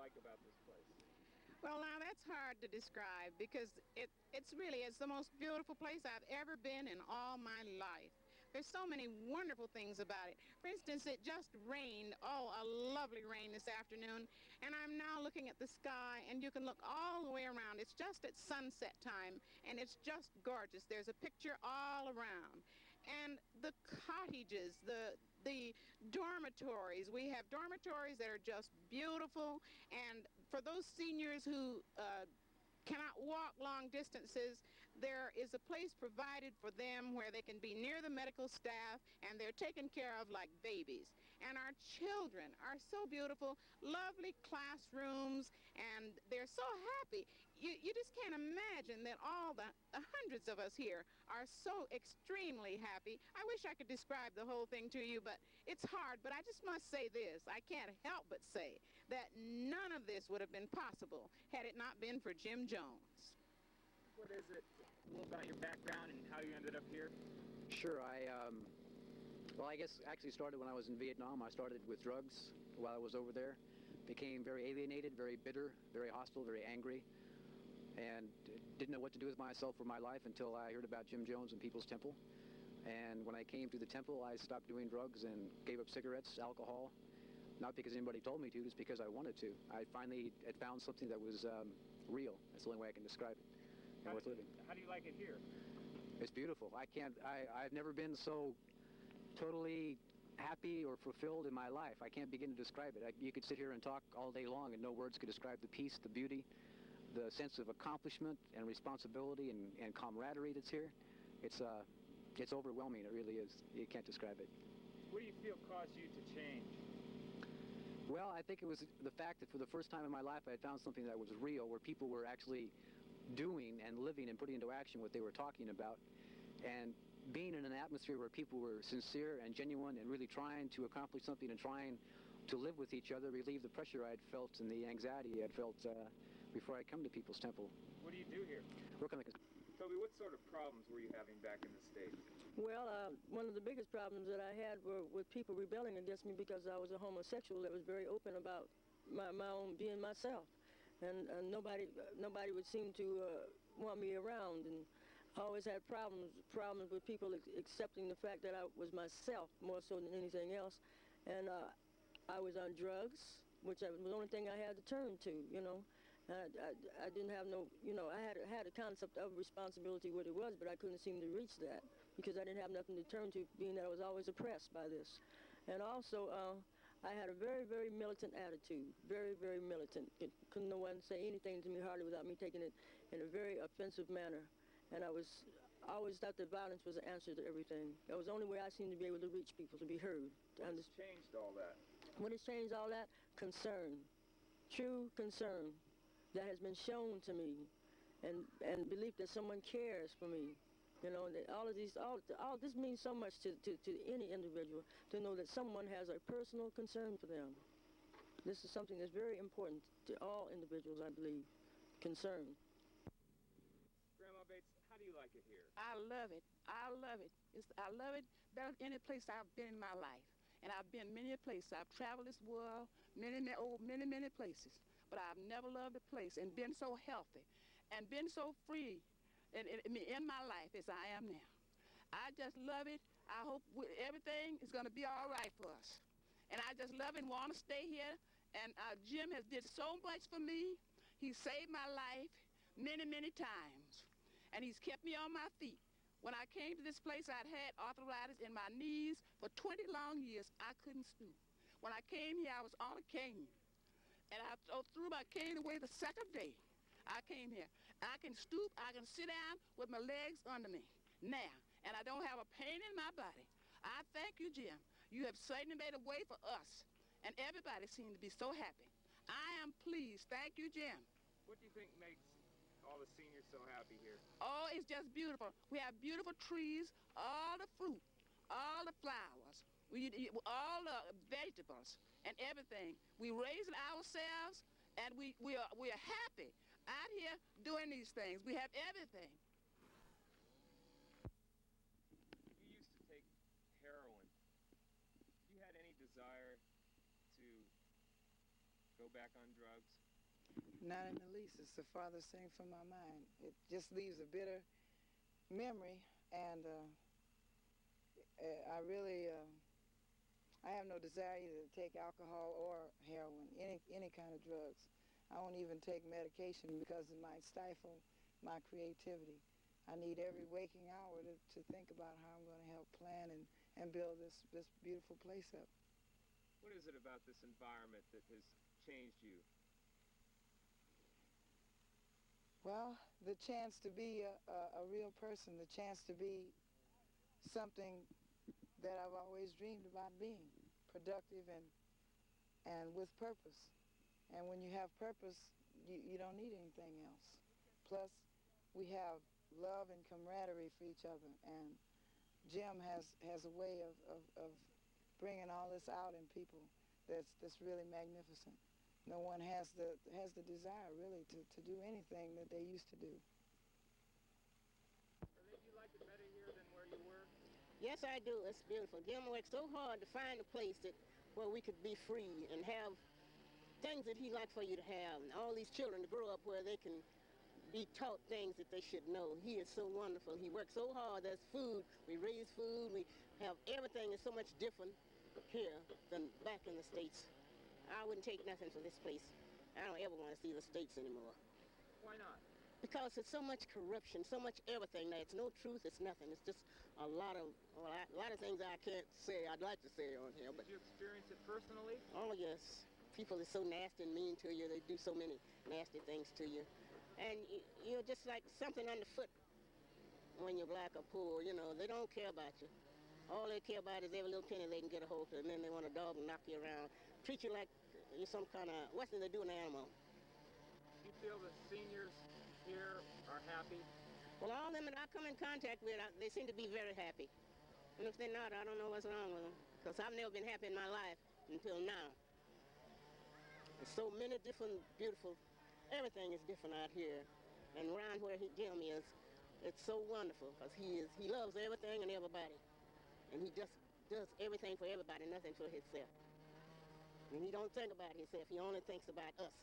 like about this place? Well, now that's hard to describe because it's the most beautiful place I've ever been in all my life. There's so many wonderful things about it. For instance, it just rained, a lovely rain this afternoon, and I'm now looking at the sky, and you can look all the way around. It's just at sunset time, and it's just gorgeous. There's a picture all around. And the cottages, the dormitories. We have dormitories that are just beautiful, and for those seniors who cannot walk long distances, there is a place provided for them where they can be near the medical staff, and they're taken care of like babies. And our children are so beautiful, lovely classrooms, and they're so happy. You just can't imagine that all the hundreds of us here are so extremely happy. I wish I could describe the whole thing to you, but it's hard. But I just must say this. I can't help but say that none of this would have been possible had it not been for Jim Jones. What is it? A little about your background and how you ended up here? Sure. Well, I guess actually started when I was in Vietnam. I started with drugs while I was over there. Became very alienated, very bitter, very hostile, very angry, and didn't know what to do with myself or my life until I heard about Jim Jones and People's Temple. And when I came to the temple, I stopped doing drugs and gave up cigarettes, alcohol, not because anybody told me to, just because I wanted to. I finally had found something that was real. That's the only way I can describe it. And worth living. How do you like it here? It's beautiful. I've never been so totally happy or fulfilled in my life. I can't begin to describe it. You could sit here and talk all day long and no words could describe the peace, the beauty, the sense of accomplishment and responsibility and camaraderie that's here. It's overwhelming. It really is. You can't describe it. What do you feel caused you to change? Well, I think it was the fact that for the first time in my life I had found something that was real, where people were actually doing and living and putting into action what they were talking about. And being in an atmosphere where people were sincere and genuine and really trying to accomplish something and trying to live with each other, relieve the pressure I had felt and the anxiety I had felt before I come to People's Temple. What do you do here? Work on the... Toby, what sort of problems were you having back in the States? Well, one of the biggest problems that I had were with people rebelling against me because I was a homosexual that was very open about my own being myself. And nobody would seem to want me around, and I always had problems with people accepting the fact that I was myself more so than anything else. And I was on drugs, which was the only thing I had to turn to, you know. I didn't have no, you know, I had a concept of responsibility what it was, but I couldn't seem to reach that because I didn't have nothing to turn to, being that I was always oppressed by this. And also, I had a very, very militant attitude, very, very militant. Couldn't no one say anything to me hardly without me taking it in a very offensive manner. And I always thought that violence was the answer to everything. That was the only way I seemed to be able to reach people, to be heard. What's changed all that? What has changed all that? Concern, true concern that has been shown to me, and belief that someone cares for me. You know, that all this means so much to any individual, to know that someone has a personal concern for them. This is something that's very important to all individuals, I believe. Concern. Grandma Bates, how do you like it here? I love it. I love it. I love it better than any place I've been in my life. And I've been many places. I've traveled this world, many places. But I've never loved a place and been so healthy and been so free in my life as I am now. I just love it. I hope everything is going to be all right for us. And I just love it and want to stay here. And Jim has did so much for me. He saved my life many times. And he's kept me on my feet. When I came to this place, I'd had arthritis in my knees for 20 long years. I couldn't stoop. When I came here, I was on a cane. And I threw my cane away the second day I came here. I can stoop, I can sit down with my legs under me now, and I don't have a pain in my body. I thank you, Jim. You have certainly made a way for us, and everybody seemed to be so happy. I am pleased. Thank you, Jim. What do you think makes all the seniors so happy here? Oh, it's just beautiful. We have beautiful trees, all the fruit, all the flowers. We eat all the vegetables and everything. We raise it ourselves, and we are happy out here doing these things. We have everything. You used to take heroin. You had any desire to go back on drugs? Not in the least. It's the farthest thing from my mind. It just leaves a bitter memory, and I really, I have no desire either to take alcohol or heroin, any kind of drugs. I won't even take medication because it might stifle my creativity. I need every waking hour to think about how I'm going to help plan and build this beautiful place up. What is it about this environment that has changed you? Well, the chance to be a real person, the chance to be something that I've always dreamed about being, productive and with purpose. And when you have purpose, you don't need anything else. Plus, we have love and camaraderie for each other, and Jim has a way of bringing all this out in people that's really magnificent. No one has the desire really to do anything that they used to do. Do you like it better here than where you were? Yes, I do. It's beautiful. Jim worked so hard to find a place where we could be free and have things that he liked for you to have, and all these children to grow up where they can be taught things that they should know. He is so wonderful. He worked so hard. There's food. We raise food. We have everything is so much different here than back in the States. I wouldn't take nothing for this place. I don't ever want to see the States anymore. Why not? Because it's so much corruption, so much everything. Now, it's no truth. It's nothing. It's just a lot of things I can't say. I'd like to say on here, but did you experience it personally? Oh yes. People are so nasty and mean to you. They do so many nasty things to you. And you're just like something underfoot when you're black or poor. You know, they don't care about you. All they care about is every little penny they can get a hold of, and then they want a dog and knock you around. Treat you like you're some kind of, what's they do an animal? Do you feel the seniors here are happy? Well, all of them that I come in contact with, they seem to be very happy. And if they're not, I don't know what's wrong with them. Because I've never been happy in my life until now. There's so many different, beautiful, everything is different out here. And around where Jim is, it's so wonderful because he loves everything and everybody. And he just does everything for everybody, nothing for himself. And he don't think about himself, he only thinks about us.